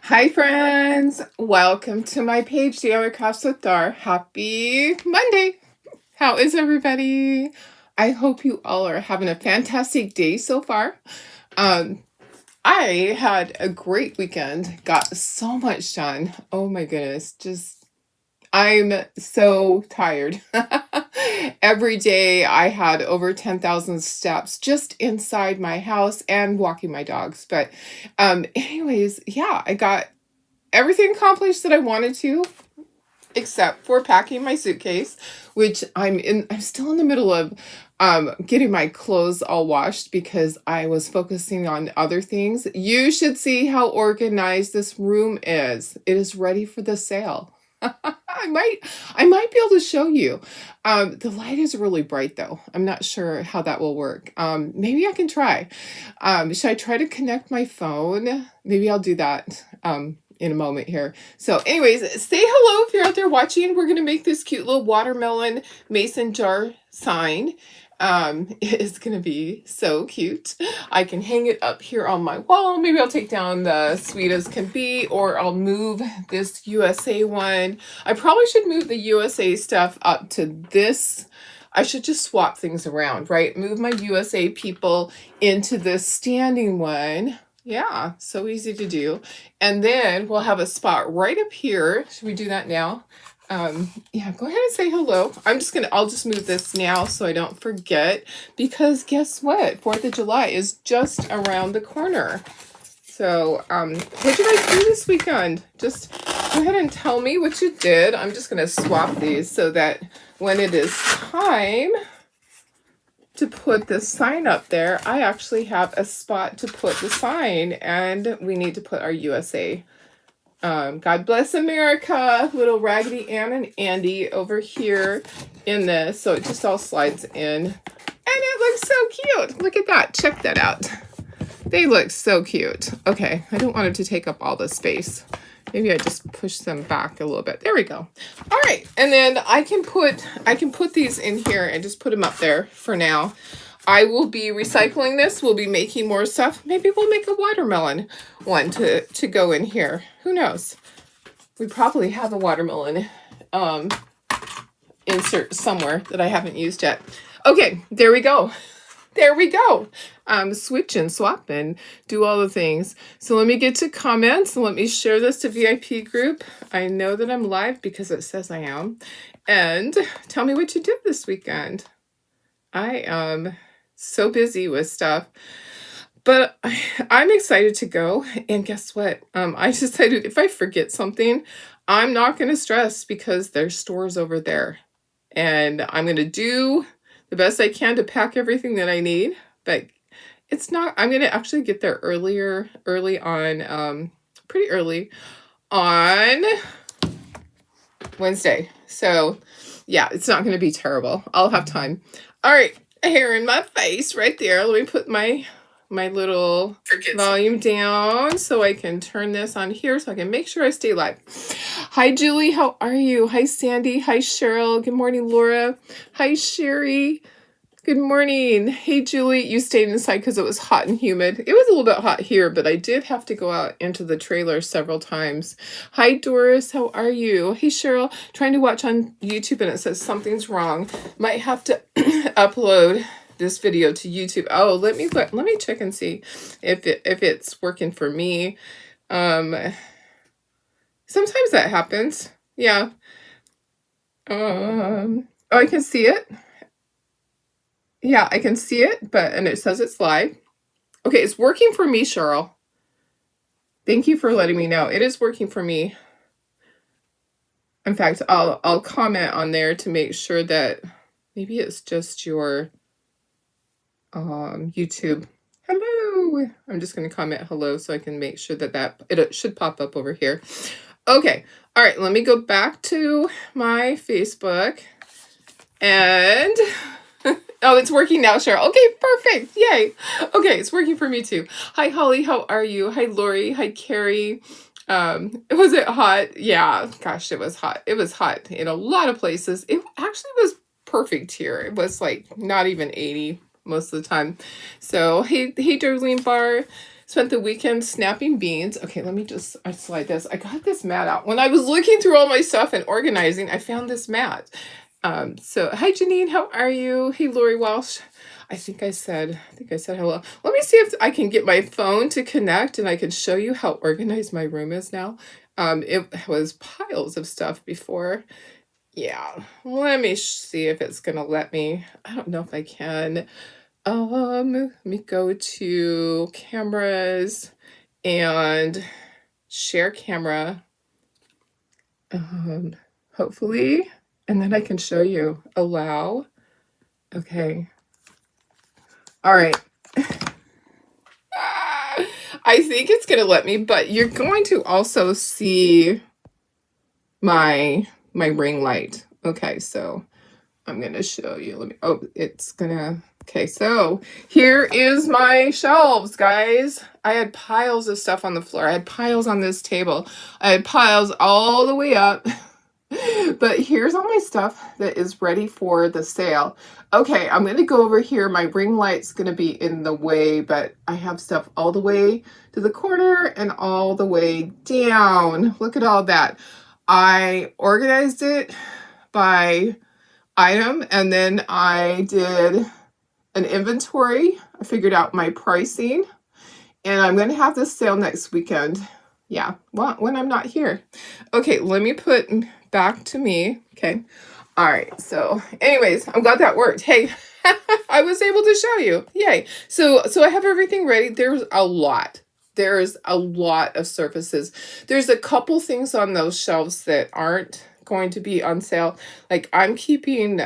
Hi, friends. Welcome to my page, DIY Crafts with Dar. Happy Monday. How is everybody? I hope you all are having a fantastic day so far. I had a great weekend. Got so much done. Oh my goodness. I'm so tired. Every day I had over 10,000 steps just inside my house and walking my dogs. But anyways, yeah, I got everything accomplished that I wanted to, except for packing my suitcase, which I'm still in the middle of getting my clothes all washed because I was focusing on other things. You should see how organized this room is. It is ready for the sale. I might be able to show you. The light is really bright though. I'm not sure how that will work. Maybe I can try. Should I try to connect my phone? Maybe I'll do that in a moment here. So anyways, say hello if you're out there watching. We're going to make this cute little watermelon mason jar sign. It is going to be so cute. I can hang it up here on my wall. Maybe I'll take down the Sweet as Can Be, or I'll move this USA one. I probably should move the USA stuff up to this. I should just swap things around, right? Move my USA people into this standing one. Yeah, so easy to do. And then we'll have a spot right up here. Should we do that now? Yeah, go ahead and say hello. I'll just move this now so I don't forget, because guess what? 4th of July is just around the corner. So, what did I do this weekend? Just go ahead and tell me what you did. I'm just going to swap these so that when it is time to put the sign up there, I actually have a spot to put the sign, and we need to put our USA. God bless America, little Raggedy Ann and Andy over here in this. So it just all slides in. And it looks so cute. Look at that. Check that out. They look so cute. Okay, I don't want it to take up all the space. Maybe I just push them back a little bit. There we go. All right, and then I can put these in here and just put them up there for now. I will be recycling this. We'll be making more stuff. Maybe we'll make a watermelon one to go in here. Who knows? We probably have a watermelon insert somewhere that I haven't used yet. Okay, there we go. There we go. Switch and swap and do all the things. So let me get to comments and let me share this to VIP group. I know that I'm live because it says I am. And tell me what you did this weekend. I am so busy with stuff, but I'm excited to go. And guess what? I decided if I forget something, I'm not going to stress because there's stores over there. And I'm going to do the best I can to pack everything that I need. But I'm going to actually get there pretty early on Wednesday. So yeah, it's not going to be terrible. I'll have time. All right. Hair in my face right there. Let me put my little volume down so I can turn this on here so I can make sure I stay live. Hi, Julie. How are you? Hi, Sandy. Hi, Cheryl. Good morning, Laura. Hi, Sherry. Good morning. Hey, Julie. You stayed inside because it was hot and humid. It was a little bit hot here, but I did have to go out into the trailer several times. Hi, Doris. How are you? Hey, Cheryl. Trying to watch on YouTube and it says something's wrong. Might have to upload this video to YouTube. Oh, let me check and see if it's working for me. Sometimes that happens. Yeah. Oh, I can see it. Yeah, I can see it, and it says it's live. Okay, it's working for me, Cheryl. Thank you for letting me know. It is working for me. In fact, I'll comment on there to make sure that maybe it's just your YouTube. Hello. I'm just going to comment hello so I can make sure that it should pop up over here. Okay. All right, let me go back to my Facebook and oh, it's working now, Cheryl. Okay, perfect. Yay. Okay, it's working for me too. Hi, Holly. How are you? Hi, Lori. Hi, Carrie. Was it hot? Yeah, gosh, it was hot. It was hot in a lot of places. It actually was perfect here. It was like not even 80 most of the time. So, hey, Darlene Barr. Spent the weekend snapping beans. Okay, let me just, I slide this. I got this mat out. When I was looking through all my stuff and organizing, I found this mat. So hi Janine, how are you? Hey Lori Walsh. I think I said hello. Let me see if I can get my phone to connect and I can show you how organized my room is now. It was piles of stuff before. Yeah, let me see if it's gonna let me. I don't know if I can. Let me go to cameras and share camera. Hopefully, and then I can show you. Allow. Okay. All right. I think it's gonna let me, but you're going to also see my ring light. Okay, so I'm gonna show you. Let me. Oh, it's gonna. Okay, so here is my shelves, guys. I had piles of stuff on the floor. I had piles on this table. I had piles all the way up. But here's all my stuff that is ready for the sale. Okay, I'm going to go over here. My ring light's going to be in the way, but I have stuff all the way to the corner and all the way down. Look at all that. I organized it by item, and then I did an inventory. I figured out my pricing, and I'm going to have this sale next weekend. Yeah, well, when I'm not here. Okay, let me put back to me. Okay. All right. So anyways, I'm glad that worked. Hey, I was able to show you. Yay. So I have everything ready. There's a lot. There's a lot of surfaces. There's a couple things on those shelves that aren't going to be on sale. Like I'm keeping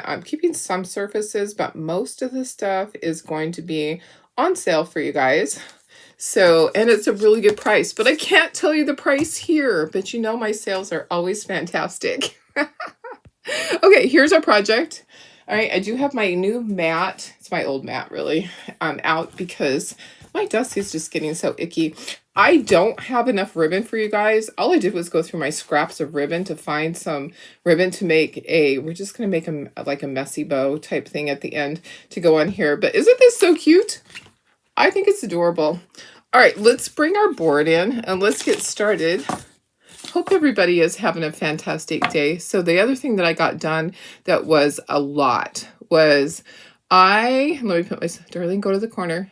some surfaces, but most of the stuff is going to be on sale for you guys. So, and it's a really good price, but I can't tell you the price here, but you know my sales are always fantastic. Okay, here's our project. All right, I do have my new mat. It's my old mat, really, out because my desk is just getting so icky. I don't have enough ribbon for you guys. All I did was go through my scraps of ribbon to find some ribbon to make we're just going to make like a messy bow type thing at the end to go on here. But isn't this so cute? I think it's adorable. All right, let's bring our board in and let's get started. Hope everybody is having a fantastic day. So the other thing that I got done that was a lot was let me put my, Darlene, go to the corner.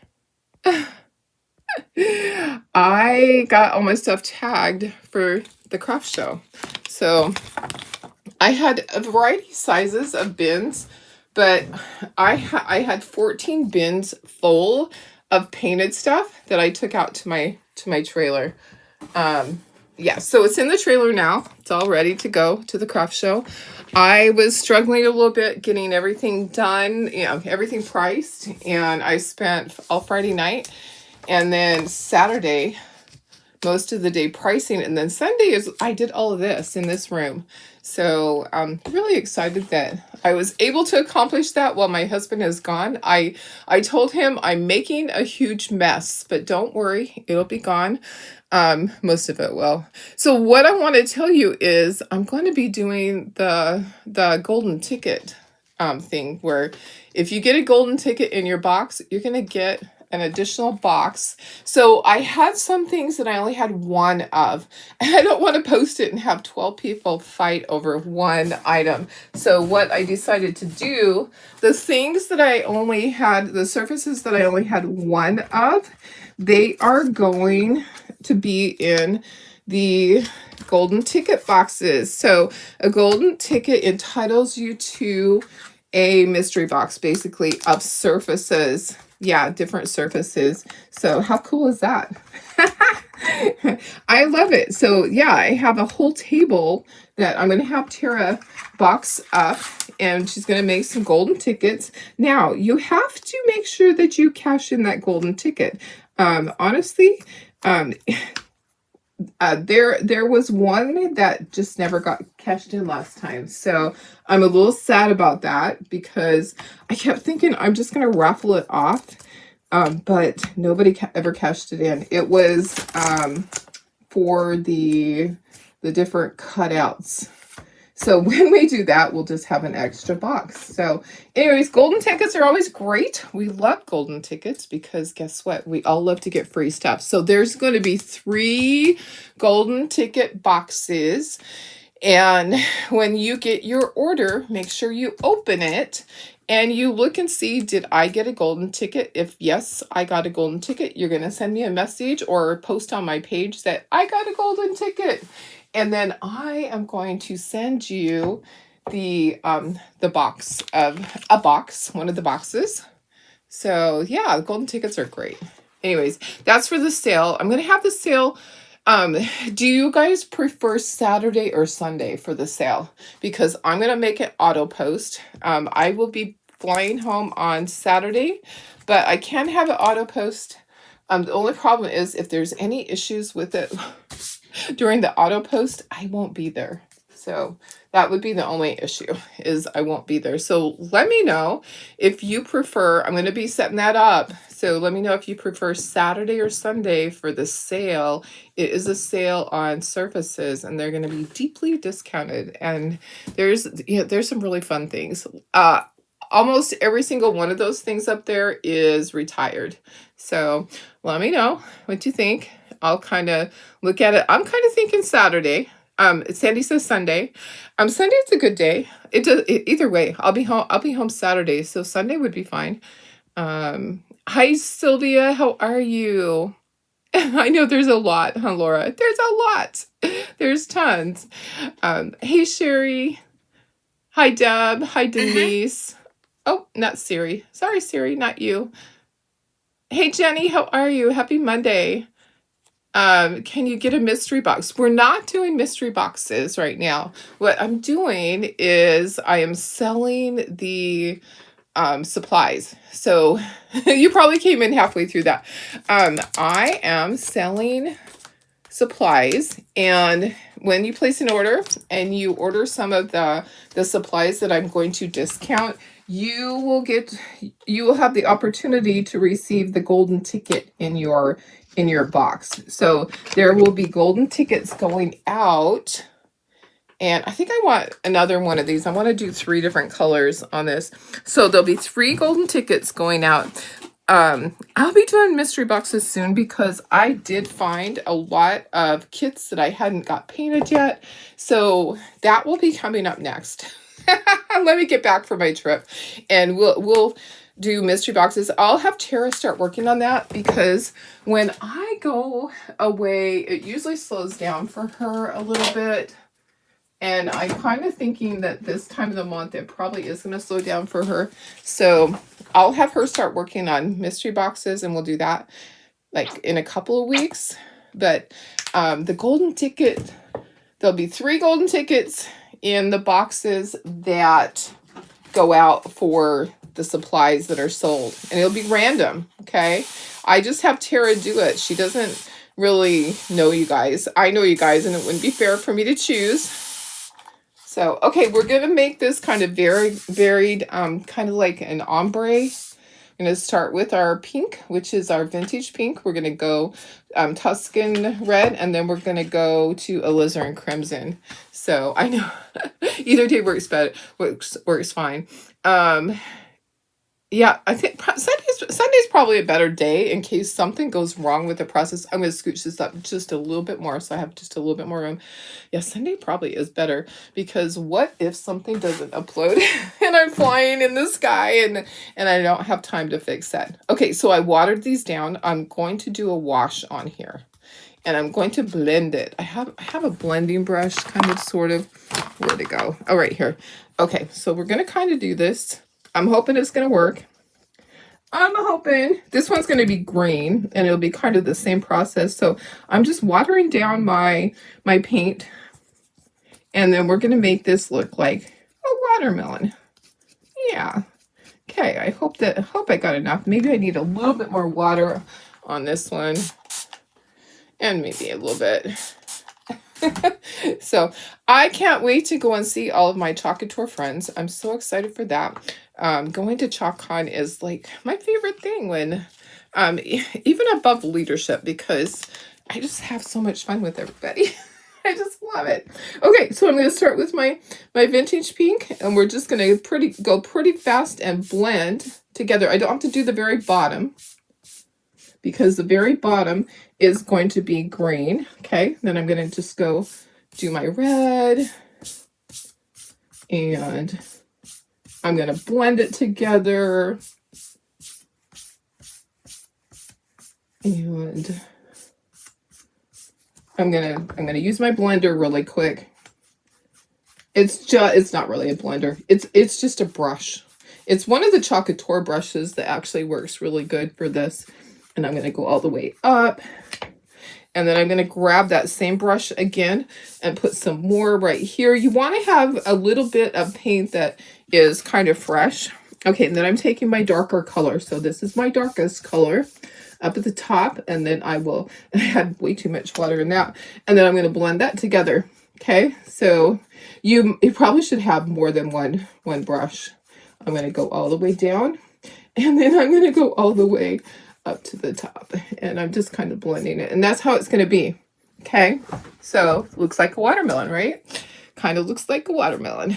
I got all my stuff tagged for the craft show. So I had a variety of sizes of bins, but I had 14 bins full of painted stuff that I took out to my trailer. Yeah, so it's in the trailer now. It's all ready to go to the craft show. I was struggling a little bit getting everything done, everything priced, and I spent all Friday night and then Saturday most of the day pricing, and then Sunday I did all of this in this room. So I'm really excited that I was able to accomplish that while my husband is gone. I told him I'm making a huge mess, but don't worry, it'll be gone. Most of it will. So what I want to tell you is I'm going to be doing the golden ticket thing, where if you get a golden ticket in your box, you're going to get an additional box. So I had some things that I only had one of. I don't want to post it and have 12 people fight over one item. So what I decided to do, the things that I only had, the surfaces that I only had one of, they are going to be in the golden ticket boxes. So a golden ticket entitles you to a mystery box, basically, of surfaces. Yeah, different surfaces. So how cool is that? I love it. So yeah, I have a whole table that I'm going to have Tara box up, and she's going to make some golden tickets. Now, you have to make sure that you cash in that golden ticket. Honestly, there was one that just never got cashed in last time. So I'm a little sad about that, because I kept thinking I'm just going to raffle it off. But nobody ever cashed it in. It was for the different cutouts. So when we do that, we'll just have an extra box. So anyways, golden tickets are always great. We love golden tickets because guess what? We all love to get free stuff. So there's going to be 3 golden ticket boxes. And when you get your order, make sure you open it and you look and see, did I get a golden ticket? If yes, I got a golden ticket, you're going to send me a message or post on my page that I got a golden ticket. And then I am going to send you the box of a box, one of the boxes. So yeah, golden tickets are great. Anyways, that's for the sale. I'm going to have the sale. Do you guys prefer Saturday or Sunday for the sale? Because I'm going to make it auto post. I will be flying home on Saturday, but I can have it auto post. The only problem is if there's any issues with it during the auto post, I won't be there. So that would be the only issue, is I won't be there. So let me know if you prefer, I'm going to be setting that up. So let me know if you prefer Saturday or Sunday for the sale. It is a sale on Surfaces and they're going to be deeply discounted. And there's some really fun things. Almost every single one of those things up there is retired. So let me know what you think. I'll kind of look at it. I'm kind of thinking Saturday. Sandy says Sunday. Sunday's a good day. Either way. I'll be home Saturday, so Sunday would be fine. Hi Sylvia, how are you? I know there's a lot, huh, Laura? There's a lot. There's tons. Hey Sherry. Hi Deb. Hi Denise. Oh, not Siri. Sorry, Siri, not you. Hey Jenny, how are you? Happy Monday. Can you get a mystery box? We're not doing mystery boxes right now. What I'm doing is I am selling the supplies. So you probably came in halfway through that. I am selling supplies, and when you place an order and you order some of the supplies that I'm going to discount, you will have the opportunity to receive the golden ticket in your box. So there will be golden tickets going out. And I think I want another one of these. I want to do 3 different colors on this. So there'll be 3 golden tickets going out. I'll be doing mystery boxes soon because I did find a lot of kits that I hadn't got painted yet. So that will be coming up next. Let me get back from my trip and we'll do mystery boxes. I'll have Tara start working on that because when I go away, it usually slows down for her a little bit. And I'm kind of thinking that this time of the month, it probably is going to slow down for her. So I'll have her start working on mystery boxes and we'll do that like in a couple of weeks. But the golden ticket, there'll be 3 golden tickets in the boxes that go out for the supplies that are sold. And it'll be random, okay? I just have Tara do it. She doesn't really know you guys. I know you guys, and it wouldn't be fair for me to choose. So, okay, we're going to make this kind of varied, kind of like an ombre. I'm going to start with our pink, which is our vintage pink. We're going to go Tuscan red, and then we're going to go to alizarin crimson. So I know either day works better, works fine. Yeah, I think Sunday's probably a better day in case something goes wrong with the process. I'm going to scooch this up just a little bit more so I have just a little bit more room. Yeah, Sunday probably is better because what if something doesn't upload and I'm flying in the sky and I don't have time to fix that. Okay, so I watered these down. I'm going to do a wash on here and I'm going to blend it. I have a blending brush kind of sort of. Where'd it go? Oh, right here. Okay, so we're going to kind of do this. I'm hoping it's going to work. I'm hoping this one's going to be green and it'll be kind of the same process. So I'm just watering down my paint and then we're going to make this look like a watermelon. Yeah. Okay. I hope I got enough. Maybe I need a little bit more water on this one and maybe a little bit. So I can't wait to go and see all of my Chalk Couture friends. I'm so excited for that. Going to ChalkCon is like my favorite thing when, even above leadership, because I just have so much fun with everybody. I just love it. Okay, so I'm going to start with my vintage pink, and we're just going to go pretty fast and blend together. I don't have to do the very bottom because the very bottom is going to be green. Okay, then I'm going to just go do my red, and I'm going to blend it together. And I'm gonna use my blender really quick. It's not really a blender. It's just a brush. It's one of the Chocolate Tour brushes that actually works really good for this. And I'm gonna go all the way up. And then I'm gonna grab that same brush again and put some more right here. You want to have a little bit of paint that is kind of fresh. Okay, and then I'm taking my darker color. So this is my darkest color up at the top, and then I had way too much water in that, and then I'm going to blend that together. Okay, so you probably should have more than one brush. I'm going to go all the way down, and then I'm going to go all the way up to the top, and I'm just kind of blending it, and that's how it's going to be. Okay, so looks like a watermelon, right? Kind of looks like a watermelon.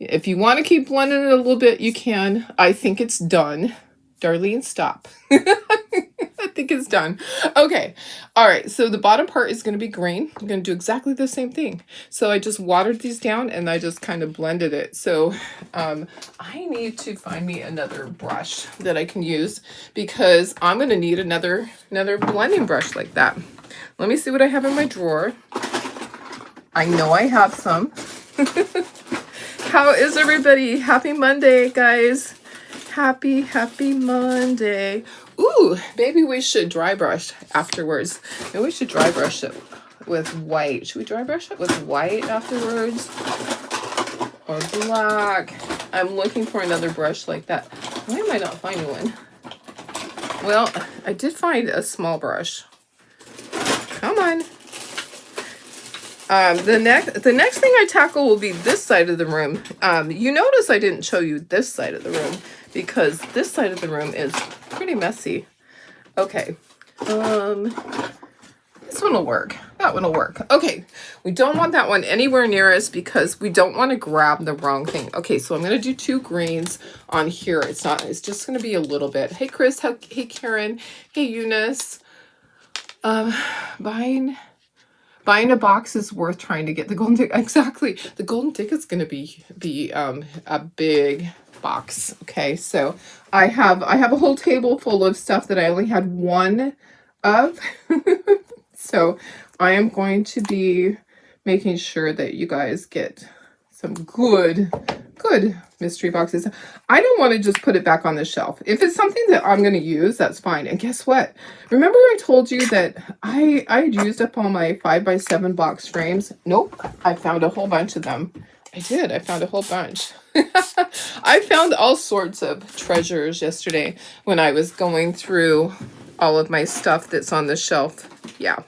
If you want to keep blending it a little bit, you can. I think it's done. Darlene, stop. I think it's done. Okay. All right. So the bottom part is going to be green. I'm going to do exactly the same thing. So I just watered these down and I just kind of blended it. So I need to find me another brush that I can use because I'm going to need another blending brush like that. Let me see what I have in my drawer. I know I have some. How is everybody? Happy Monday, guys. Happy Monday. Ooh, maybe we should dry brush afterwards. Maybe we should dry brush it with white. Should we dry brush it with white afterwards? Or black? I'm looking for another brush like that. Why am I not finding one? Well, I did find a small brush. Come on. The next thing I tackle will be this side of the room. You notice I didn't show you this side of the room because this side of the room is pretty messy. Okay. This one will work. That one will work. Okay. We don't want that one anywhere near us because we don't want to grab the wrong thing. Okay, so I'm going to do 2 greens on here. It's just going to be a little bit. Hey, Chris. Hey, Karen. Hey, Eunice. Buying a box is worth trying to get the golden ticket. Exactly. The golden ticket's going to be a big box. Okay. So I have a whole table full of stuff that I only had one of. So I am going to be making sure that you guys get some good mystery boxes. I don't want to just put it back on the shelf. If it's something that I'm going to use, that's fine. And guess what? Remember I told you that I used up all my 5x7 box frames? Nope. I found a whole bunch of them. I did. I found a whole bunch. I found all sorts of treasures yesterday when I was going through all of my stuff that's on the shelf. Yeah.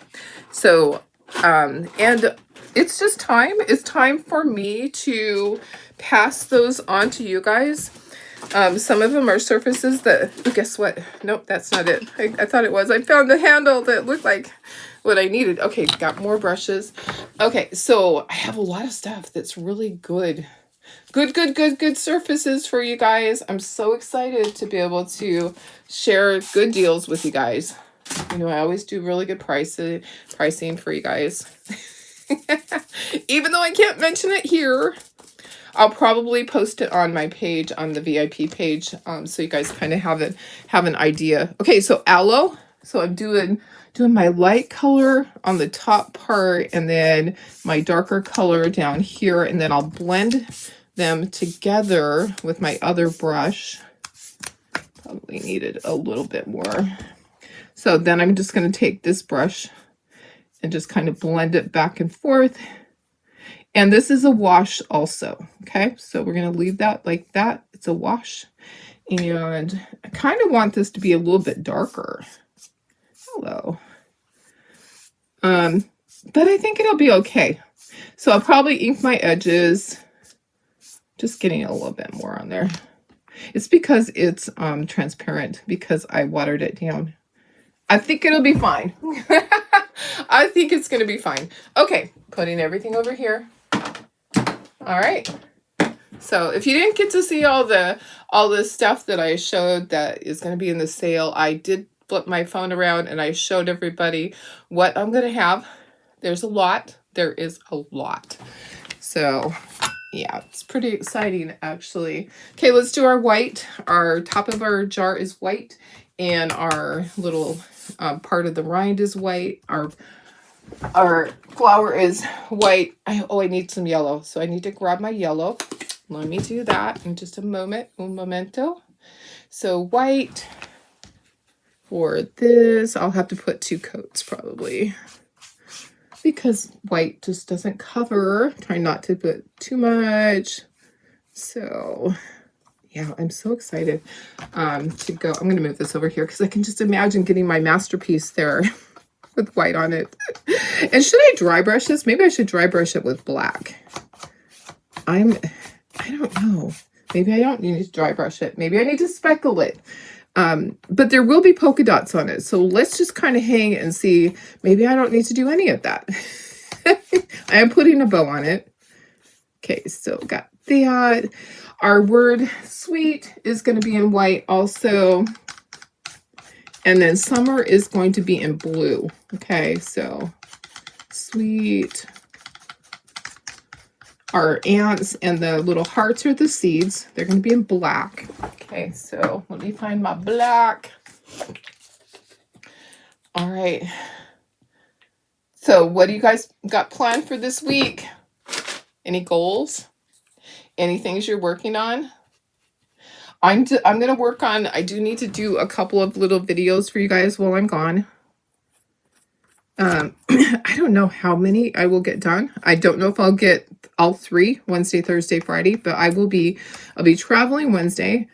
So, and it's just time. It's time for me to pass those on to you guys. Some of them are surfaces that, guess what? Nope, that's not it. I thought it was. I found the handle that looked like what I needed. Okay, got more brushes. Okay, so I have a lot of stuff that's really good. Good surfaces for you guys. I'm so excited to be able to share good deals with you guys. You know, I always do really good pricing for you guys. Even though I can't mention it here, I'll probably post it on my page, on the VIP page, so you guys kind of have an idea. Okay, so aloe. So I'm doing my light color on the top part, and then my darker color down here, and then I'll blend them together with my other brush. Probably needed a little bit more. So then I'm just going to take this brush and just kind of blend it back and forth. And this is a wash also. Okay, so we're going to leave that like that. It's a wash. And I kind of want this to be a little bit darker. Hello. But I think it'll be okay. So I'll probably ink my edges. Just getting a little bit more on there. It's because it's transparent because I watered it down. I think it'll be fine. I think it's going to be fine. Okay, putting everything over here. All right. So if you didn't get to see all the stuff that I showed that is going to be in the sale, I did flip my phone around and I showed everybody what I'm going to have. There's a lot. There is a lot. So yeah, it's pretty exciting actually. Okay, let's do our white. Our top of our jar is white and our little part of the rind is white. Our flour is white. I need some yellow. So I need to grab my yellow. Let me do that in just a moment. Un momento. So white for this. I'll have to put 2 coats probably, because white just doesn't cover. Try not to put too much. So yeah, I'm so excited to go. I'm going to move this over here because I can just imagine getting my masterpiece there with white on it. And should I dry brush this? Maybe I should dry brush it with black. I don't know. Maybe I don't need to dry brush it. Maybe I need to speckle it. But there will be polka dots on it. So let's just kind of hang and see. Maybe I don't need to do any of that. I am putting a bow on it. Okay, so got that. Our word sweet is going to be in white also. And then summer is going to be in blue. Okay, so sweet. Our ants and the little hearts are the seeds. They're going to be in black. Okay, so let me find my black. All right. So what do you guys got planned for this week? Any goals? Any things you're working on? I'm going to work on, I do need to do a couple of little videos for you guys while I'm gone. I don't know how many I will get done. I don't know if I'll get all 3, Wednesday, Thursday, Friday, but I'll be traveling Wednesday,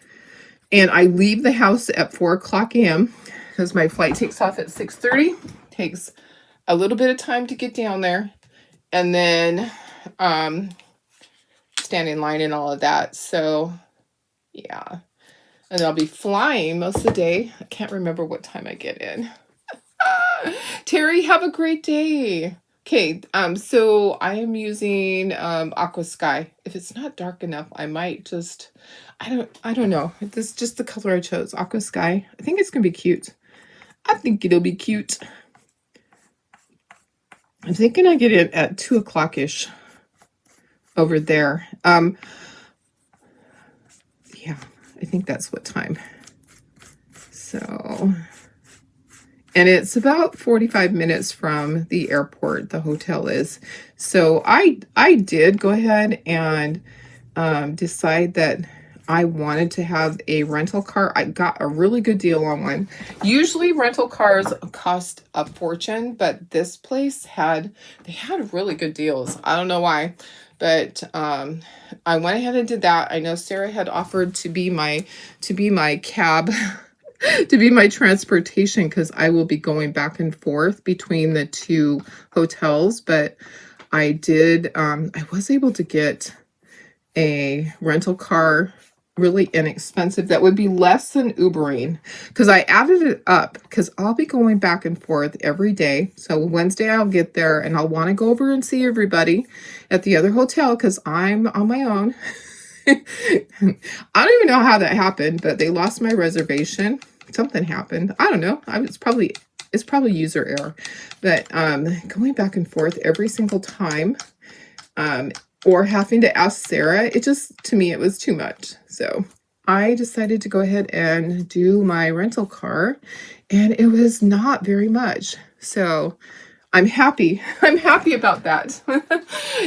and I leave the house at 4:00 a.m. because my flight takes off at 6:30. Takes a little bit of time to get down there, and then stand in line and all of that. So yeah, and I'll be flying most of the day. I can't remember what time I get in. Terry, have a great day. Okay, so I am using Aqua Sky. If it's not dark enough, I might just, I don't know. This is just the color I chose, Aqua Sky. I think it's gonna be cute. I think it'll be cute. I'm thinking I get it at 2:00-ish over there. Yeah, I think that's what time. So, and it's about 45 minutes from the airport, the hotel is. So I did go ahead and decide that I wanted to have a rental car. I got a really good deal on one. Usually rental cars cost a fortune, but this place had really good deals. I don't know why, but I went ahead and did that. I know Sarah had offered to be my cab. To be my transportation, because I will be going back and forth between the 2 hotels. But I did, I was able to get a rental car really inexpensive that would be less than Ubering, because I added it up because I'll be going back and forth every day. So Wednesday I'll get there and I'll want to go over and see everybody at the other hotel because I'm on my own. I don't even know how that happened, but they lost my reservation. Something happened. I don't know. It's probably user error. But going back and forth every single time, or having to ask Sarah, to me, it was too much. So I decided to go ahead and do my rental car, and it was not very much. So I'm happy. I'm happy about that.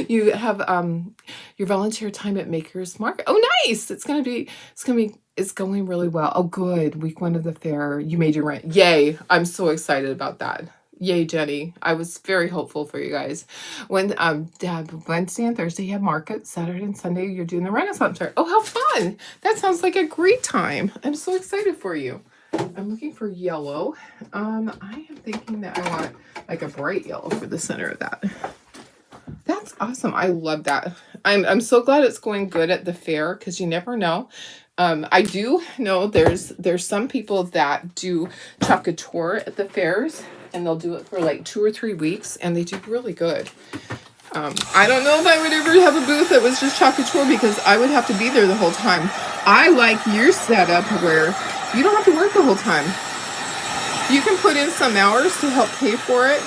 You have your volunteer time at Maker's Market. Oh, nice. It's going really well. Oh, good. Week 1 of the fair. You made your rent. Yay. I'm so excited about that. Yay, Jenny. I was very hopeful for you guys. When Wednesday and Thursday you have market. Saturday and Sunday you're doing the Renaissance fair. Oh, how fun. That sounds like a great time. I'm so excited for you. I'm looking for yellow. I am thinking that I want like a bright yellow for the center of that. That's awesome. I love that. I'm so glad it's going good at the fair, because you never know. I do know there's some people that do truck a tour at the fairs. and they'll do it for like 2 or 3 weeks, and they do really good. I don't know if I would ever have a booth that was just chocolate chore, because I would have to be there the whole time. I like your setup where you don't have to work the whole time. You can put in some hours to help pay for it,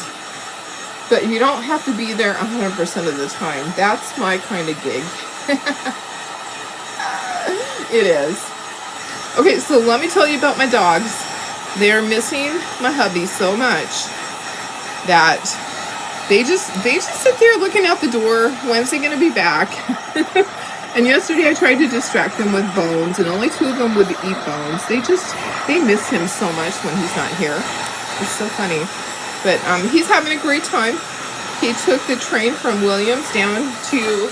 but you don't have to be there 100% of the time. That's my kind of gig. It is. Okay, so let me tell you about my dogs. They're missing my hubby so much that they just sit there looking out the door. When's he gonna be back? And yesterday I tried to distract them with Bones, and only 2 of them would eat Bones. They miss him so much when he's not here. It's so funny. But he's having a great time. He took the train from Williams down to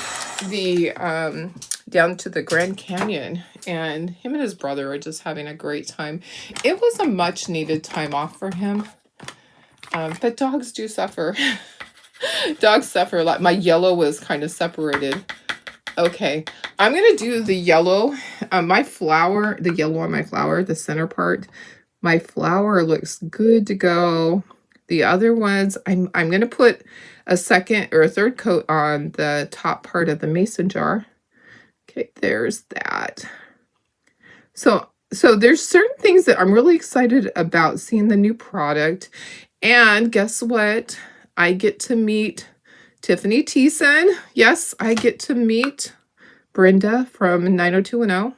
the Grand Canyon, and him and his brother are just having a great time. It was a much needed time off for him. But dogs do suffer. Dogs suffer a lot. My yellow was kind of separated. Okay, I'm going to do the yellow. My flower, the yellow on my flower, the center part, my flower looks good to go. The other ones, I'm going to put a second or a third coat on the top part of the mason jar. Okay, there's that. So there's certain things that I'm really excited about seeing the new product. And guess what? I get to meet Tiffany Thiessen. Yes, I get to meet Brenda from 90210.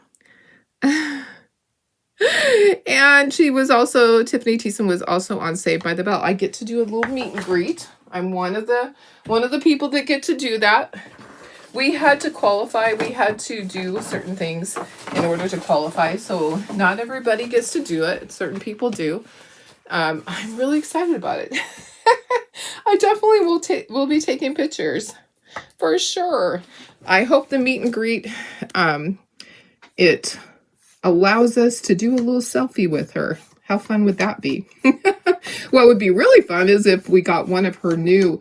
And Tiffany Thiessen was also on Saved by the Bell. I get to do a little meet and greet. I'm one of the people that get to do that. We had to qualify. We had to do certain things in order to qualify. So not everybody gets to do it. Certain people do. I'm really excited about it. I definitely will be taking pictures for sure. I hope the meet and greet, it allows us to do a little selfie with her. How fun would that be? What would be really fun is if we got one of her new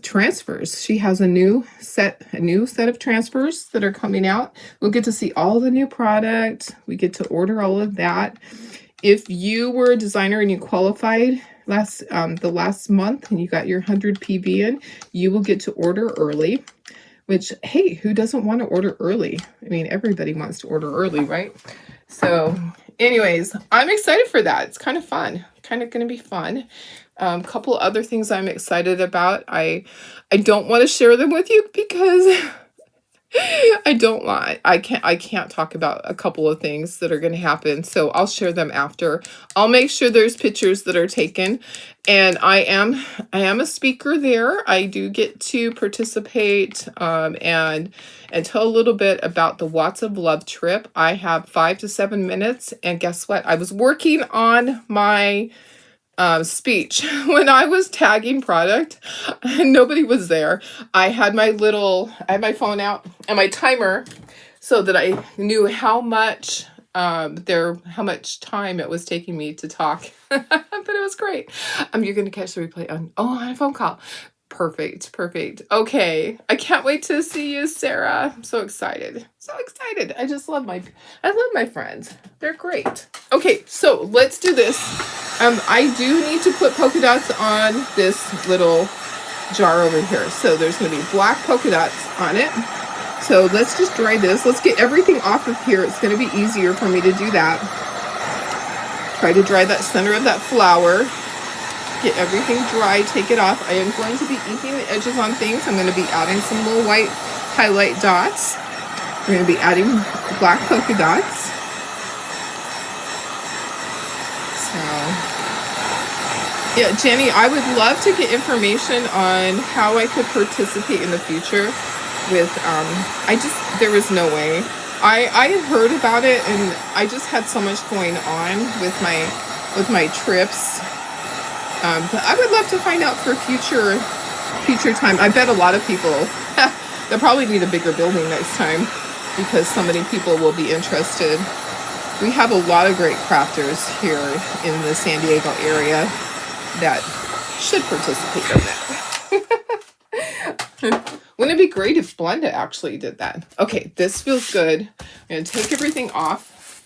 transfers. She has a new set of transfers that are coming out. We'll get to see all the new product. We get to order all of that. If you were a designer and you qualified the last month and you got your 100 PV in, you will get to order early. Which, hey, who doesn't want to order early? I mean, everybody wants to order early, right? So, anyways, I'm excited for that. It's kind of fun. Kind of going to be fun. Couple other things I'm excited about. I don't want to share them with you because I can't talk about a couple of things that are going to happen. So I'll share them after. I'll make sure there's pictures that are taken. And I am a speaker there. I do get to participate and tell a little bit about the Watts of Love trip. I have 5 to 7 minutes. And guess what? I was working on my speech when I was tagging product and nobody was there. I had my phone out and my timer so that I knew how much time it was taking me to talk. But it was great. You're gonna catch the replay on a phone call. Perfect. Okay. I can't wait to see you, Sarah. I'm so excited. I love my friends. They're great. Okay, so let's do this. I do need to put polka dots on this little jar over here. So there's going to be black polka dots on it. So let's just dry this. Let's get everything off of here. It's going to be easier for me to do that. Try to dry that center of that flower. Get everything dry, take it off. I am going to be inking the edges on things. I'm going to be adding some little white highlight dots. We're going to be adding black polka dots. So, yeah, Jenny, I would love to get information on how I could participate in the future with, there was no way. I had heard about it, and I just had so much going on with my trips. But I would love to find out for future time. I bet a lot of people, they'll probably need a bigger building next time because so many people will be interested. We have a lot of great crafters here in the San Diego area that should participate in that. Wouldn't it be great if Blenda actually did that? Okay, this feels good. I'm going to take everything off.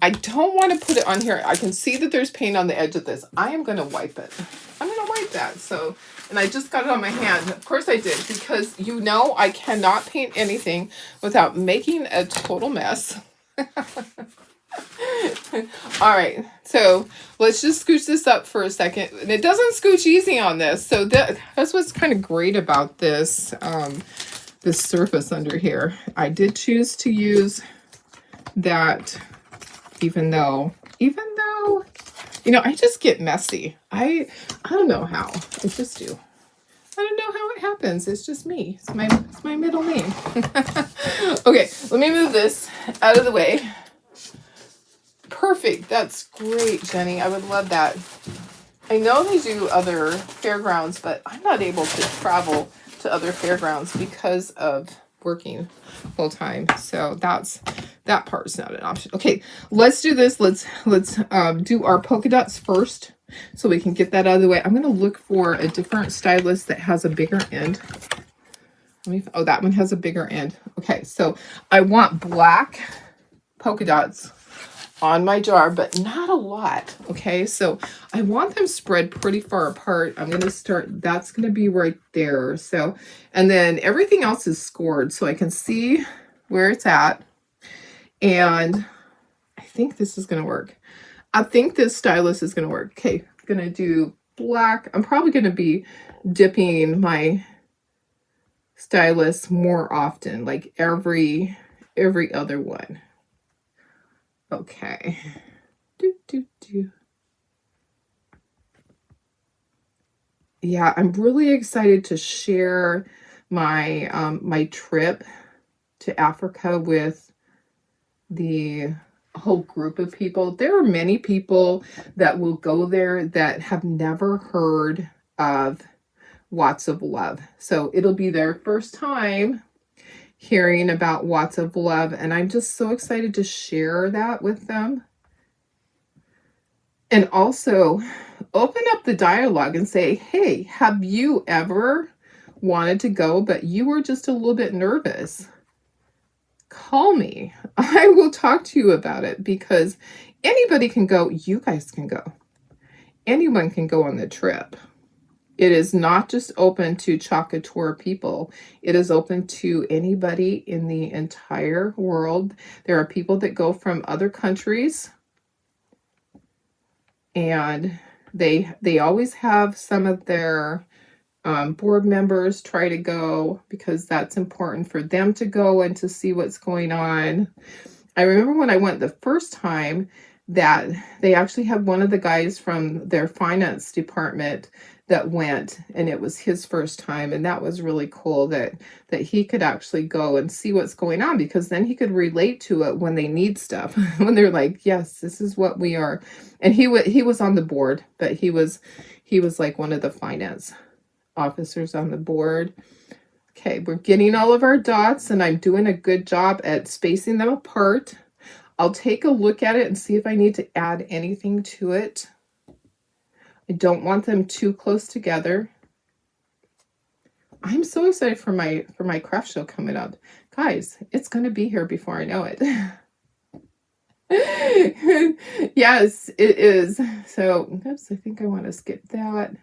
I don't want to put it on here. I can see that there's paint on the edge of this. I am going to wipe it. I'm going to wipe that. So, and I just got it on my hand. Of course I did, because you know I cannot paint anything without making a total mess. All right, so let's just scooch this up for a second. And it doesn't scooch easy on this. So that's what's kind of great about this, this surface under here. I did choose to use that, even though, you know, I just get messy. I don't know how. I just do. I don't know how it happens. It's just me. It's my middle name. Okay, let me move this out of the way. Perfect. That's great, Jenny. I would love that. I know they do other fairgrounds, but I'm not able to travel to other fairgrounds because of working full time. So that part's not an option. Okay, let's do this. Let's do our polka dots first, so we can get that out of the way. I'm going to look for a different stylus that has a bigger end. Oh, that one has a bigger end. Okay, so I want black polka dots on my jar, but not a lot. Okay, so I want them spread pretty far apart. I'm going to start, that's going to be right there. So, and then everything else is scored so I can see where it's at. And I think this is going to work. I think this stylus is going to work. Okay, I'm going to do black. I'm probably going to be dipping my stylus more often, like every other one. Okay. Yeah, I'm really excited to share my my trip to Africa with the whole group of people. There are many people that will go there that have never heard of Watts of Love. So it'll be their first time hearing about Watts of Love, and I'm just so excited to share that with them. And also open up the dialogue and say, hey, have you ever wanted to go, but you were just a little bit nervous? Call me. I will talk to you about it, because anybody can go. You guys can go. Anyone can go on the trip. It is not just open to Chaka Tour people. It is open to anybody in the entire world. There are people that go from other countries, and they always have some of their board members try to go, because that's important for them to go and to see what's going on. I remember when I went the first time that they actually had one of the guys from their finance department that went, and it was his first time, and that was really cool that he could actually go and see what's going on, because then he could relate to it when they need stuff. When they're like, yes, this is what we are. And he was on the board, but he was like one of the finance officers on the board. Okay, we're getting all of our dots, and I'm doing a good job at spacing them apart. I'll take a look at it and see if I need to add anything to it. I don't want them too close together. I'm so excited for my craft show coming up. Guys, it's going to be here before I know it. Yes, it is. So, oops, I think I want to skip that.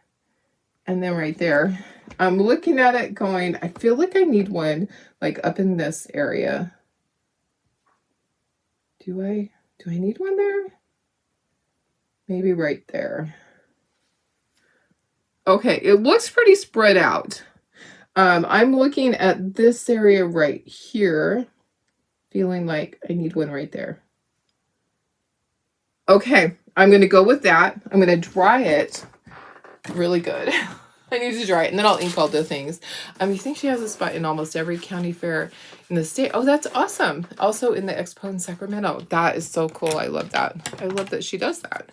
And then right there, I'm looking at it going, I feel like I need one like up in this area. Do I need one there? Maybe right there. Okay, it looks pretty spread out. I'm looking at this area right here, feeling like I need one right there. Okay, I'm going to go with that. I'm going to dry it really good. I need to dry it, and then I'll ink all the things. You think she has a spot in almost every county fair in the state. Oh, that's awesome. Also in the expo in Sacramento. That is so cool. I love that. I love that she does that.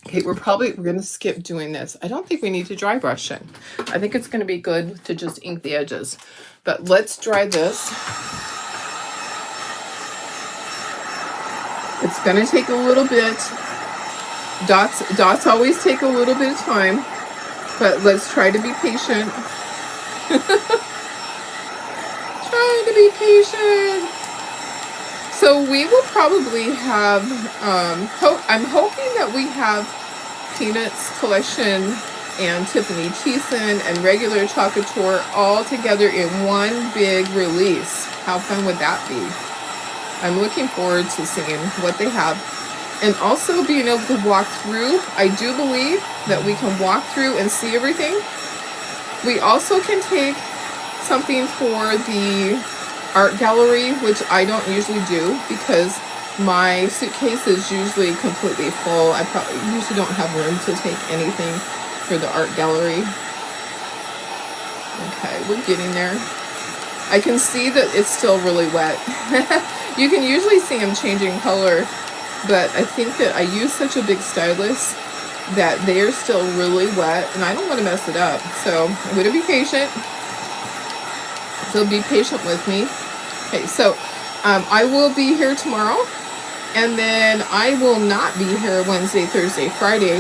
Okay, we're going to skip doing this. I don't think we need to dry brush it. I think it's going to be good to just ink the edges. But let's dry this. It's going to take a little bit. Dots always take a little bit of time, but let's try to be patient. Trying to be patient. So we will probably have, I'm hoping that we have Peanuts Collection and Tiffany Thiessen and regular Chocolate Tour all together in one big release. How fun would that be? I'm looking forward to seeing what they have. And also being able to walk through. I do believe that we can walk through and see everything. We also can take something for the art gallery, which I don't usually do because my suitcase is usually completely full. I probably usually don't have room to take anything for the art gallery. Okay, we're getting there. I can see that it's still really wet. You can usually see them changing color, but I think that I use such a big stylus that they're still really wet and I don't want to mess it up. So I'm going to be patient. So be patient with me. Okay, so I will be here tomorrow, and then I will not be here Wednesday, Thursday, Friday.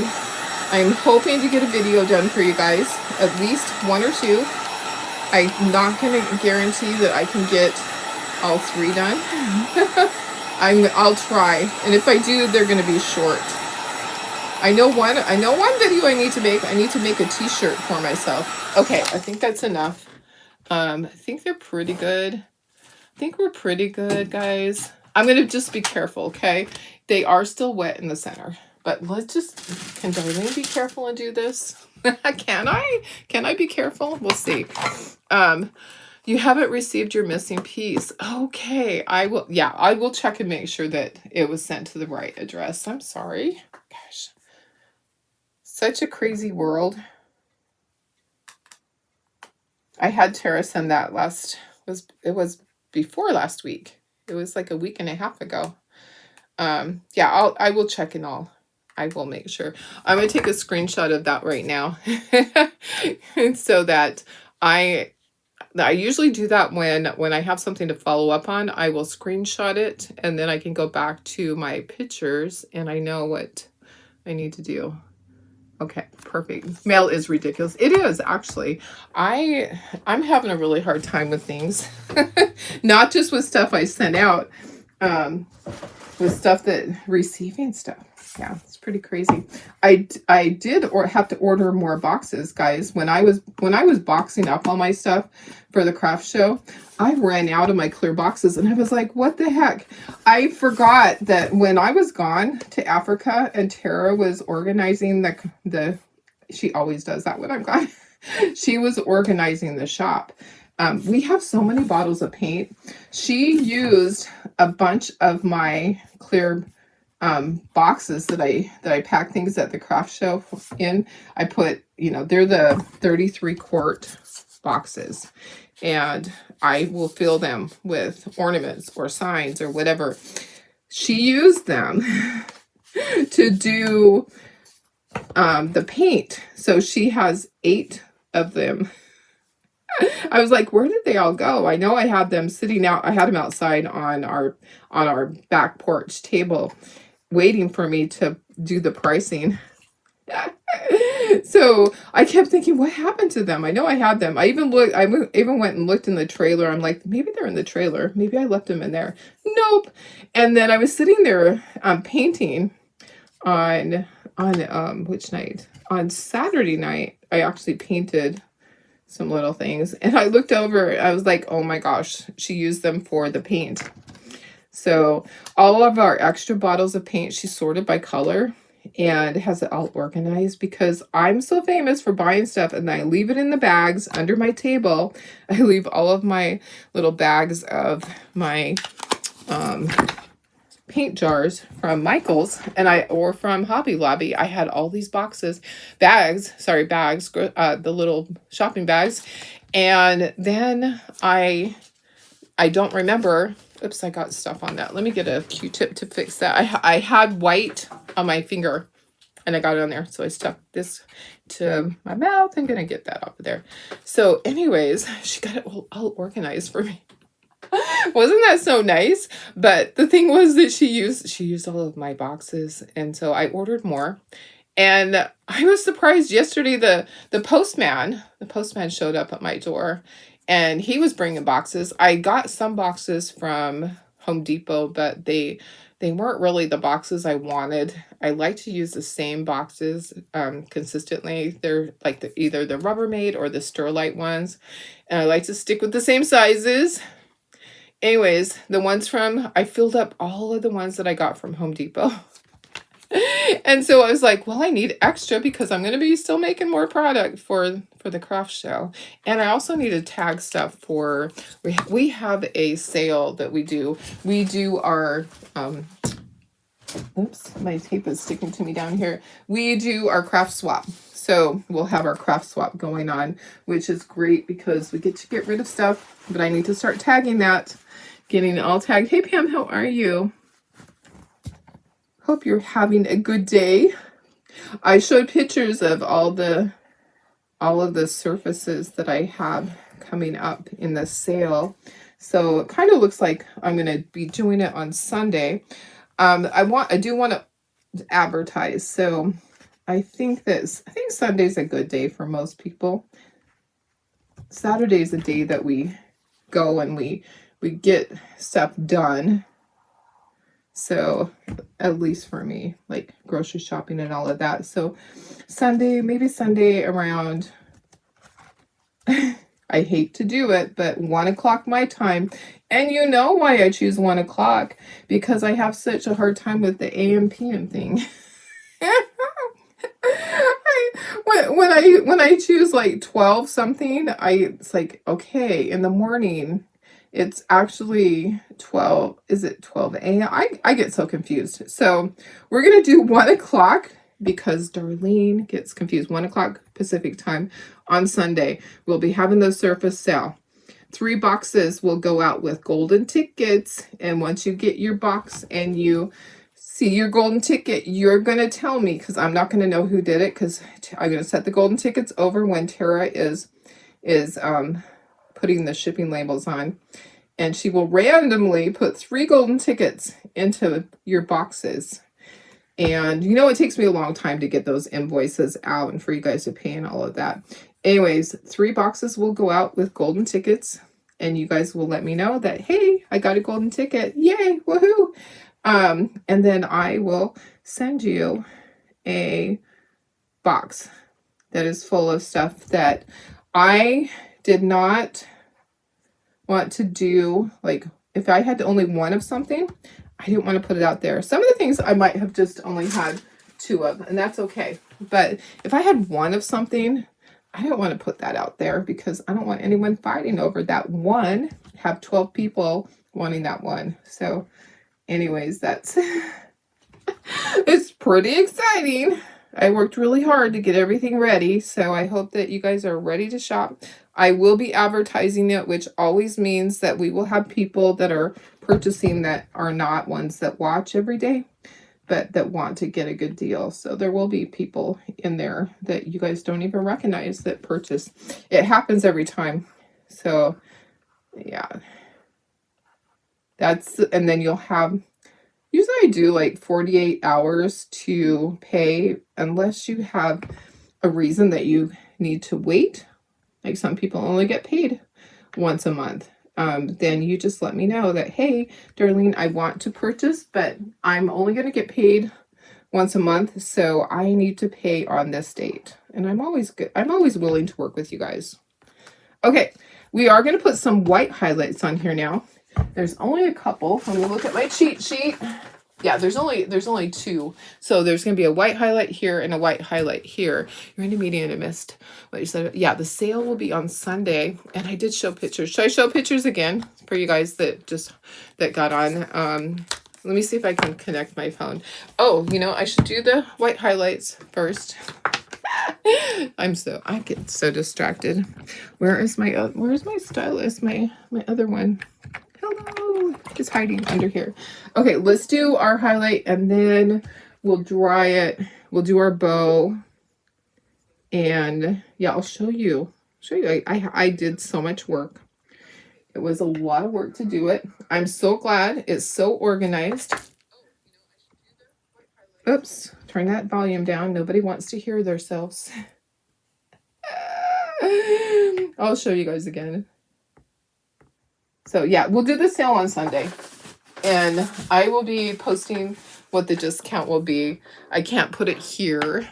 I'm hoping to get a video done for you guys, at least one or two. I'm not going to guarantee that I can get all three done. I'll try, and if I do, they're going to be short. I know one video I need to make. I need to make a t-shirt for myself. Okay, I think that's enough. I think they're pretty good. I think we're pretty good, guys. I'm going to just be careful, okay? They are still wet in the center. But let's just, can Darlene be careful and do this? Can I? Can I be careful? We'll see. You haven't received your missing piece. Okay, I will check and make sure that it was sent to the right address. I'm sorry. Gosh. Such a crazy world. I had Tara send that it was before last week. It was like a week and a half ago. Yeah, I will check and I will make sure. I'm going to take a screenshot of that right now. So that I usually do that when I have something to follow up on. I will screenshot it and then I can go back to my pictures and I know what I need to do. Okay, perfect. Mail is ridiculous. It is, actually. I'm having a really hard time with things. Not just with stuff I sent out, with stuff that receiving stuff. Yeah, it's pretty crazy. I did have to order more boxes, guys. When I was boxing up all my stuff for the craft show, I ran out of my clear boxes and I was like, what the heck? I forgot that when I was gone to Africa and Tara was organizing she always does that when I'm gone. She was organizing the shop. We have so many bottles of paint. She used a bunch of my clear boxes that I pack things at the craft show in. I put, they're the 33 quart boxes, and I will fill them with ornaments or signs or whatever. She used them to do the paint. So she has 8 of them. I was like, where did they all go? I know I had them sitting out. I had them outside on our back porch table waiting for me to do the pricing. So I kept thinking, what happened to them? I know I had them. I even went and looked in the trailer. I'm like, maybe they're in the trailer. Maybe I left them in there. Nope. And then I was sitting there painting on which night? On Saturday night, I actually painted some little things. And I looked over, I was like, oh my gosh, she used them for the paint. So all of our extra bottles of paint, she sorted by color and has it all organized because I'm so famous for buying stuff and I leave it in the bags under my table. I leave all of my little bags of my paint jars from Michael's or from Hobby Lobby. I had all these bags, the little shopping bags. And then I don't remember. Oops, I got stuff on that. Let me get a Q-tip to fix that. I had white on my finger and I got it on there. So I stuck this to my mouth. I'm going to get that off of there. So anyways, she got it all organized for me. Wasn't that so nice? But the thing was that she used all of my boxes. And so I ordered more. And I was surprised yesterday the postman showed up at my door and he was bringing boxes. I got some boxes from Home Depot, but they weren't really the boxes I wanted. I like to use the same boxes consistently. They're like either the Rubbermaid or the Sterlite ones, and I like to stick with the same sizes. Anyways, the ones from, I filled up all of the ones that I got from Home Depot. And so I was like, well, I need extra because I'm going to be still making more product for the craft show. And I also need to tag stuff for, we have a sale that we do. We do our, oops, my tape is sticking to me down here. We do our craft swap. So we'll have our craft swap going on, which is great because we get to get rid of stuff, but I need to start tagging that, getting it all tagged. Hey Pam, how are you? Hope you're having a good day. I showed pictures of all of the surfaces that I have coming up in the sale. So it kind of looks like I'm going to be doing it on Sunday. I do want to advertise. So I think Sunday's a good day for most people. Saturday is a day that we go and we get stuff done. So at least for me, like grocery shopping and all of that. So maybe Sunday around, I hate to do it, but 1 o'clock my time. And you know why I choose 1 o'clock? Because I have such a hard time with the AM PM thing. When I choose like 12 something, it's like, okay, in the morning. It's actually 12. Is it 12 a.m.? I get so confused. So we're going to do 1 o'clock because Darlene gets confused. 1 o'clock Pacific time on Sunday. We'll be having the surface sale. 3 boxes will go out with golden tickets. And once you get your box and you see your golden ticket, you're going to tell me because I'm not going to know who did it because I'm going to set the golden tickets over when Tara is putting the shipping labels on, and she will randomly put 3 golden tickets into your boxes. And you know, it takes me a long time to get those invoices out and for you guys to pay and all of that. Anyways, 3 boxes will go out with golden tickets, and you guys will let me know that, hey, I got a golden ticket. Yay, woohoo. And then I will send you a box that is full of stuff that I did not want to do. Like if I had only 1 of something, I didn't want to put it out there. Some of the things I might have just only had 2 of, and that's okay. But if I had 1 of something, I don't want to put that out there because I don't want anyone fighting over that one. Have 12 people wanting that one. So anyways, that's it's pretty exciting. I worked really hard to get everything ready, so I hope that you guys are ready to shop. I will be advertising it, which always means that we will have people that are purchasing that are not ones that watch every day, but that want to get a good deal. So there will be people in there that you guys don't even recognize that purchase. It happens every time. So yeah, and then you'll have, usually I do like 48 hours to pay unless you have a reason that you need to wait. Like some people only get paid once a month. Then you just let me know that, hey, Darlene, I want to purchase, but I'm only going to get paid once a month. So I need to pay on this date. And I'm always good. I'm always willing to work with you guys. Okay. We are going to put some white highlights on here now. There's only a couple. Let me look at my cheat sheet. Yeah, there's only 2. So there's going to be a white highlight here and a white highlight here. You're in a meeting and I missed what you said. Yeah, the sale will be on Sunday. And I did show pictures. Should I show pictures again for you guys that got on? Let me see if I can connect my phone. Oh, I should do the white highlights first. I get so distracted. Where's my stylus? My other one. Hello, it's hiding under here. Okay, let's do our highlight and then we'll dry it. We'll do our bow. And yeah, I'll show you. I did so much work. It was a lot of work to do it. I'm so glad it's so organized. Oops, turn that volume down. Nobody wants to hear themselves. I'll show you guys again. So yeah, we'll do the sale on Sunday. And I will be posting what the discount will be. I can't put it here.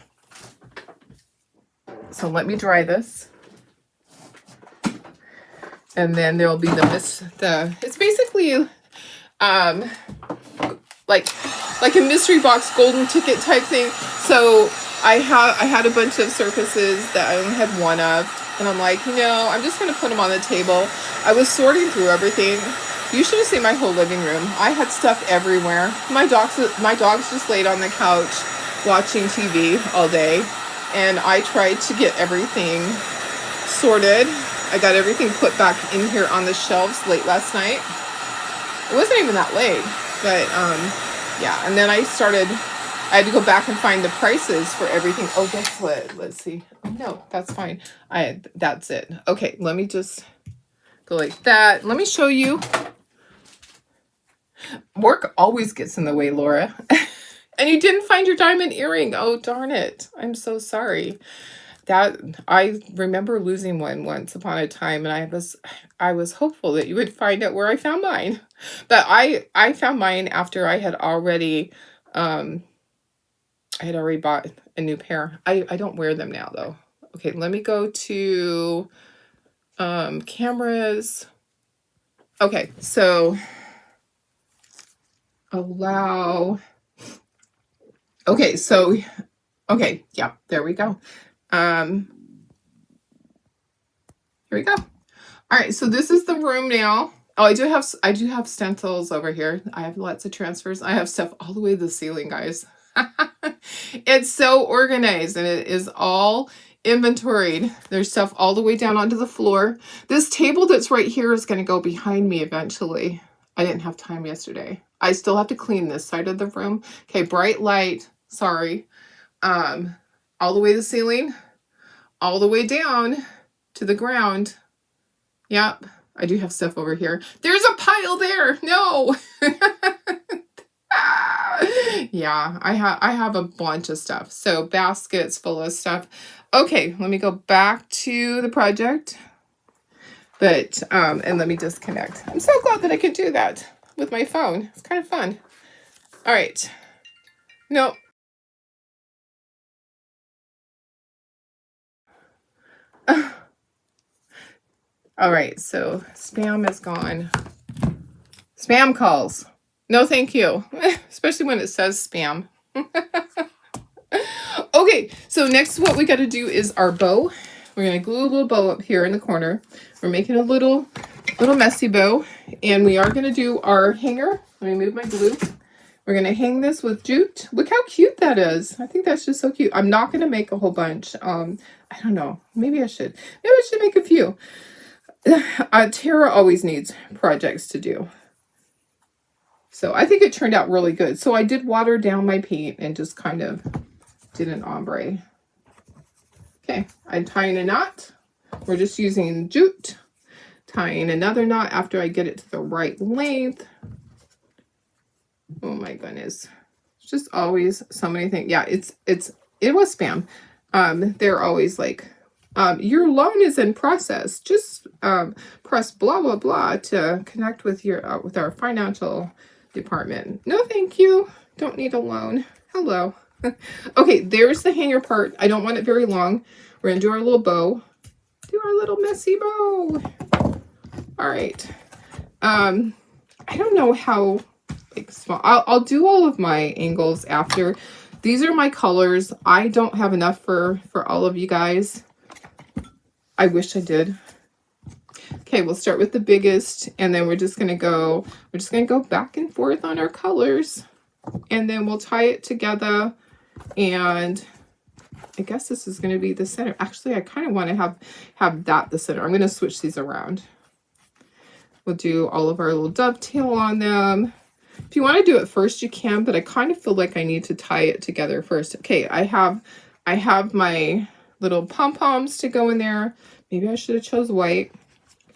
So let me dry this. And then there'll be it's basically like a mystery box golden ticket type thing. So I had a bunch of surfaces that I only had one of, and I'm like, I'm just gonna put them on the table. I was sorting through everything. You should have seen my whole living room. I had stuff everywhere. My dogs just laid on the couch watching TV all day, and I tried to get everything sorted. I got everything put back in here on the shelves late last night. It wasn't even that late, but yeah. And then I had to go back and find the prices for everything. Oh, guess what? Let's see. Oh, no, that's fine. That's it. Okay, let me just go like that. Let me show you. Work always gets in the way, Laura. And you didn't find your diamond earring. Oh, darn it. I'm so sorry. That I remember losing one once upon a time, and I was hopeful that you would find out where I found mine. But I found mine after I had already bought a new pair. I don't wear them now though. Okay, let me go to cameras. Okay, so allow. Okay, so yeah, there we go. Here we go. All right, so this is the room now. Oh, I do have stencils over here. I have lots of transfers. I have stuff all the way to the ceiling, guys. It's so organized, and it is all inventoried. There's stuff all the way down onto the floor. This table that's right here is going to go behind me eventually. I didn't have time yesterday. I still have to clean this side of the room. Okay, bright light. Sorry. All the way to the ceiling, all the way down to the ground. Yep, I do have stuff over here. There's a pile there. No. Yeah, I have a bunch of stuff. So baskets full of stuff. Okay, let me go back to the project. But and let me disconnect. I'm so glad that I could do that with my phone. It's kind of fun. All right. No. All right, so spam is gone. Spam calls. No, thank you. Especially when it says spam. Okay, so next what we got to do is our bow. We're going to glue a little bow up here in the corner. We're making a little messy bow. And we are going to do our hanger. Let me move my glue. We're going to hang this with jute. Look how cute that is. I think that's just so cute. I'm not going to make a whole bunch. I don't know. Maybe I should. Maybe I should make a few. Tara always needs projects to do. So I think it turned out really good. So I did water down my paint and just kind of did an ombre. Okay, I'm tying a knot. We're just using jute. Tying another knot after I get it to the right length. Oh my goodness. It's just always so many things. Yeah, it was spam. They're always like, your loan is in process. Just press blah blah blah to connect with with our financial department. No, thank you. Don't need a loan. Hello. Okay, there's the hanger part. I don't want it very long. We're gonna do our little bow. Do our little messy bow. All right. I don't know how small. I'll do all of my angles after. These are my colors. I don't have enough for all of you guys. I wish I did. Okay, we'll start with the biggest, and then we're just gonna go back and forth on our colors, and then we'll tie it together. And I guess this is gonna be the center. Actually, I kind of want to have that the center. I'm gonna switch these around. We'll do all of our little dovetail on them. If you want to do it first, you can, but I kind of feel like I need to tie it together first. Okay, I have my little pom-poms to go in there. Maybe I should have chose white.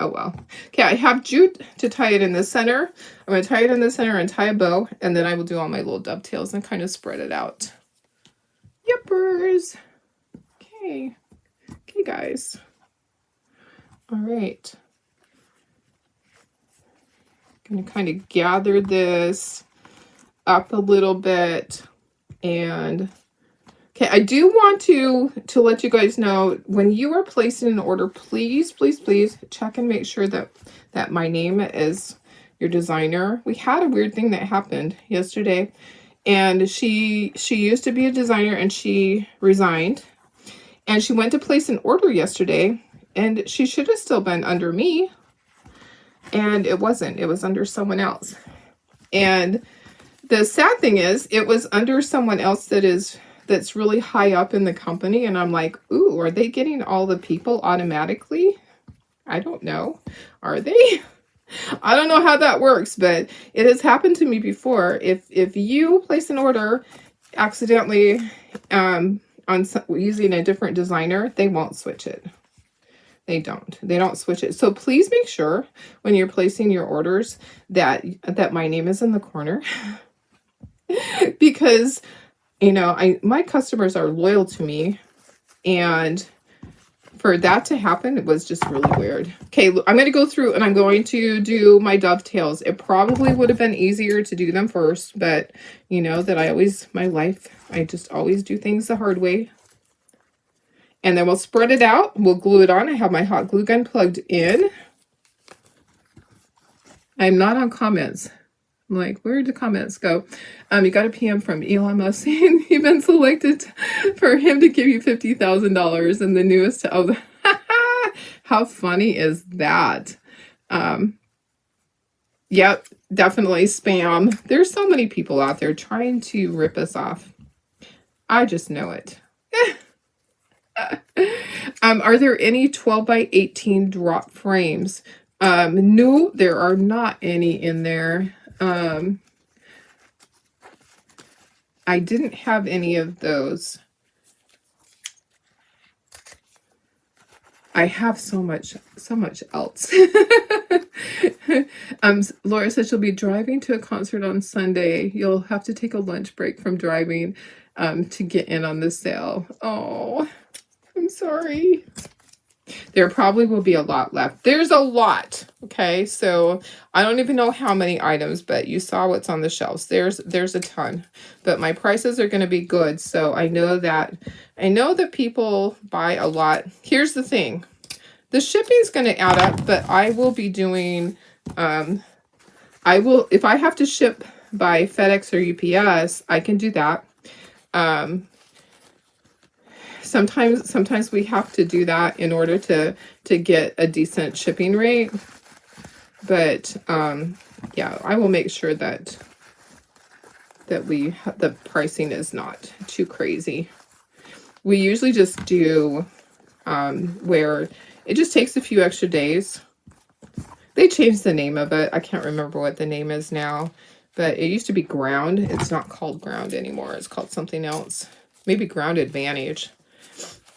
Oh well. Okay, I have jute to tie it in the center. I'm going to tie it in the center and tie a bow, and then I will do all my little dovetails and kind of spread it out. Yippers. Okay. Okay, guys. All right. going to kind of gather this up a little bit. And okay, I do want to let you guys know, when you are placing an order, please, please, please check and make sure that my name is your designer. We had a weird thing that happened yesterday, and she used to be a designer and she resigned, and she went to place an order yesterday, and she should have still been under me, and it wasn't. It was under someone else. And the sad thing is, it was under someone else that's really high up in the company, and I'm like, ooh, are they getting all the people automatically? I don't know. Are they? I don't know how that works, but it has happened to me before. If you place an order accidentally using a different designer, they won't switch it. They don't switch it. So please make sure when you're placing your orders that my name is in the corner. Because, you know, my customers are loyal to me, and for that to happen, it was just really weird. Okay, I'm going to go through and I'm going to do my dovetails. It probably would have been easier to do them first, but you know that I just always do things the hard way. And then we'll spread it out. We'll glue it on. I have my hot glue gun plugged in. I'm not on comments. I'm like, where did the comments go? You got a PM from Elon Musk saying you've been selected for him to give you $50,000 in the newest. Oh, how funny is that? Yep, definitely spam. There's so many people out there trying to rip us off. I just know it. Are there any 12 by 18 drop frames? No, there are not any in there. I didn't have any of those. I have so much else. Laura said she'll be driving to a concert on Sunday. You'll have to take a lunch break from driving to get in on the sale. Oh, I'm sorry. There probably will be a lot left. There's a lot. Okay, so I don't even know how many items, but you saw what's on the shelves. There's a ton, but my prices are going to be good. So I know that people buy a lot. Here's the thing. The shipping is going to add up, but I will be doing, if I have to ship by FedEx or UPS, I can do that. Sometimes we have to do that in order to get a decent shipping rate. But yeah, I will make sure that the pricing is not too crazy. We usually just do where it just takes a few extra days. They changed the name of it. I can't remember what the name is now, but it used to be Ground. It's not called Ground anymore. It's called something else. Maybe Ground Advantage.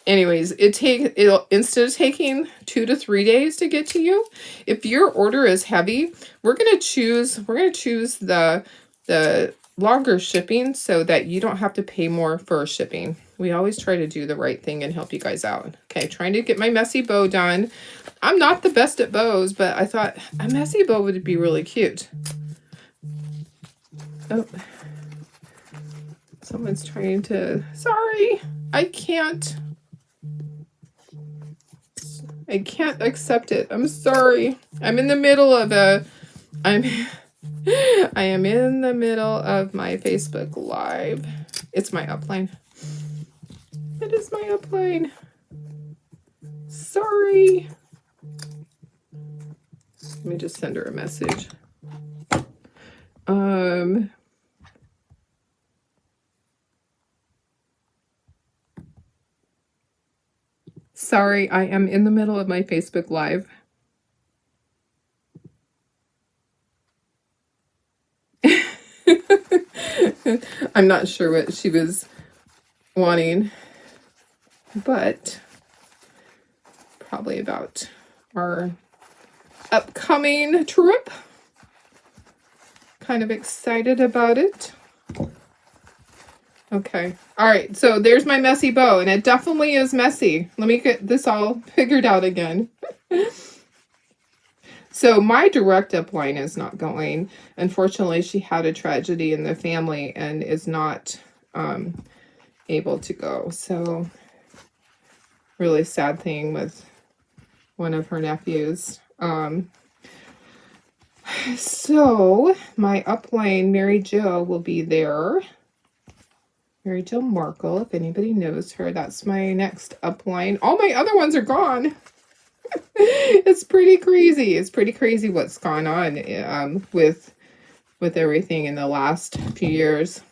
Anyways, it'll instead of taking 2 to 3 days to get to you, if your order is heavy, we're gonna choose the longer shipping so that you don't have to pay more for shipping. We always try to do the right thing and help you guys out. Okay, trying to get my messy bow done. I'm not the best at bows, but I thought a messy bow would be really cute. Oh, someone's trying to, sorry, I can't accept it. I'm sorry. I'm in the middle of I am in the middle of my Facebook Live. It's my upline. It is my upline. Sorry. Let me just send her a message. Sorry, I am in the middle of my Facebook Live. I'm not sure what she was wanting, but probably about our upcoming trip. Kind of excited about it. Okay. All right. So there's my messy bow, and it definitely is messy. Let me get this all figured out again. So my direct upline is not going. Unfortunately, she had a tragedy in the family and is not able to go. So really sad thing with one of her nephews. So my upline, Mary Jo, will be there. Mary Jo Markle, if anybody knows her, that's my next upline. All my other ones are gone. It's pretty crazy. It's pretty crazy what's gone on with everything in the last few years.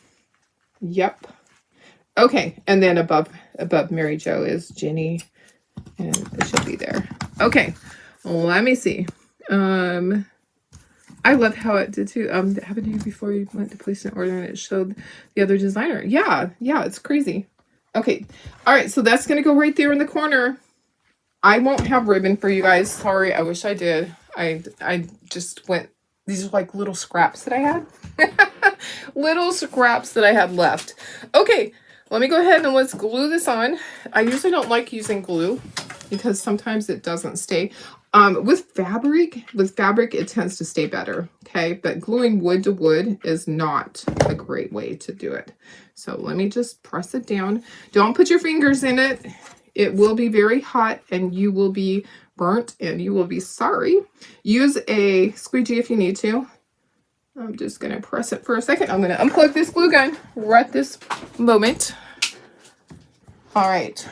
Yep. Okay, and then above Mary Jo is Jenny, and she'll be there. Okay, let me see. I love how it did too. It happened to you before you went to place an order and it showed the other designer. Yeah, it's crazy. Okay, all right, so that's gonna go right there in the corner. I won't have ribbon for you guys. Sorry, I wish I did. I just went. These are like little scraps that I had. Little scraps that I had left. Okay, let me go ahead and let's glue this on. I usually don't like using glue because sometimes it doesn't stay. With fabric, it tends to stay better, okay? But gluing wood to wood is not a great way to do it. So let me just press it down. Don't put your fingers in it. It will be very hot and you will be burnt and you will be sorry. Use a squeegee if you need to. I'm just going to press it for a second. I'm going to unplug this glue gun right this moment. All right.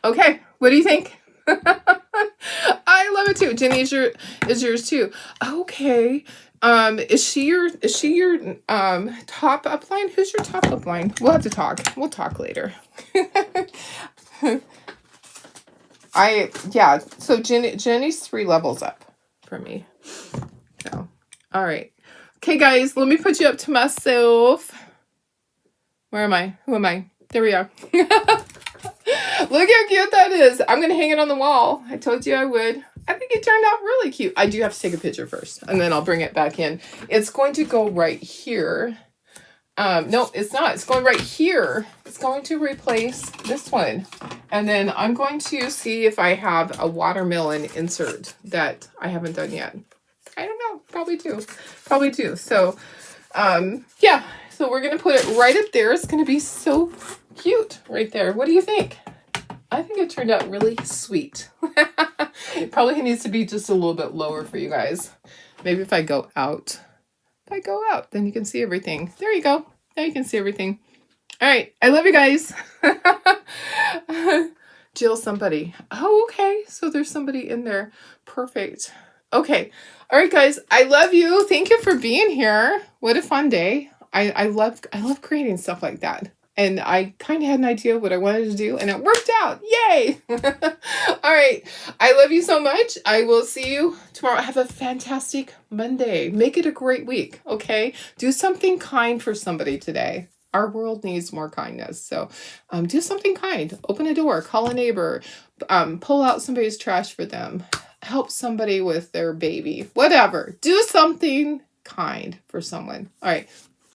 Okay, what do you think? I love it too. Jenny, is yours too. Okay. Is she your top upline? Who's your top upline? We'll have to talk. We'll talk later. So Jenny's 3 levels up for me. So, all right. Okay, guys, let me put you up to myself. Where am I? Who am I? There we are. Look how cute that is. I'm going to hang it on the wall. I told you I would. I think it turned out really cute. I do have to take a picture first, and then I'll bring it back in. It's going to go right here. No, it's not. It's going right here. It's going to replace this one. And then I'm going to see if I have a watermelon insert that I haven't done yet. I don't know. Probably do. So, yeah. So we're going to put it right up there. It's going to be so cute right there. What do you think? I think it turned out really sweet. It probably needs to be just a little bit lower for you guys. Maybe if I go out. If I go out, then you can see everything. There you go. Now you can see everything. All right. I love you guys. Jill, somebody. Oh, okay. So there's somebody in there. Perfect. Okay. All right, guys. I love you. Thank you for being here. What a fun day. I love creating stuff like that. And I kind of had an idea of what I wanted to do, and it worked out. Yay! All right. I love you so much. I will see you tomorrow. Have a fantastic Monday. Make it a great week, okay? Do something kind for somebody today. Our world needs more kindness. So do something kind. Open a door. Call a neighbor. Pull out somebody's trash for them. Help somebody with their baby. Whatever. Do something kind for someone. All right.